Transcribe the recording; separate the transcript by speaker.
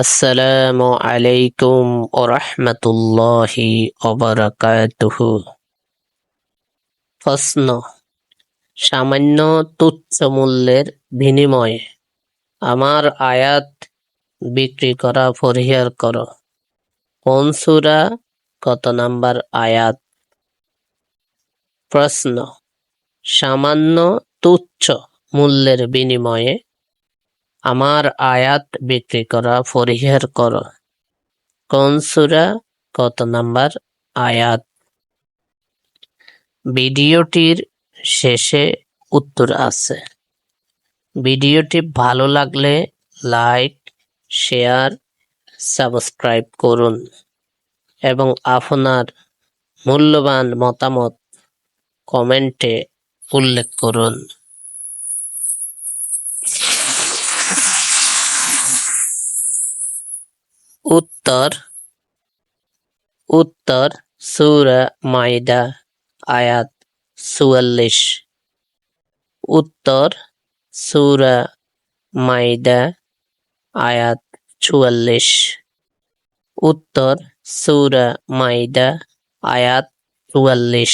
Speaker 1: আসসালামু আলাইকুম ওরহমতুল্লাহি ওবারাকাতুহু। প্রশ্ন: সামান্য তুচ্ছ মূল্যের বিনিময়ে আমার আয়াত বিক্রি করা পরিহার করো। কোন সূরা, কত নম্বর আয়াত? প্রশ্ন: সামান্য তুচ্ছ মূল্যের বিনিময়ে আমার আয়াত বিক্রি করা পরিহার করো। কোন সূরা, কত নম্বর আয়াত? ভিডিওটির শেষে উত্তর আছে। ভিডিওটি ভালো লাগলে লাইক, শেয়ার, সাবস্ক্রাইব করুন এবং আপনার মূল্যবান মতামত কমেন্টে উল্লেখ করুন। উত্তর উত্তর সূরা মাইদা আয়াত ৪৪। উত্তর সূরা মাইদা আয়াত ৪৪। উত্তর সূরা মাইদা আয়াত ৪৪।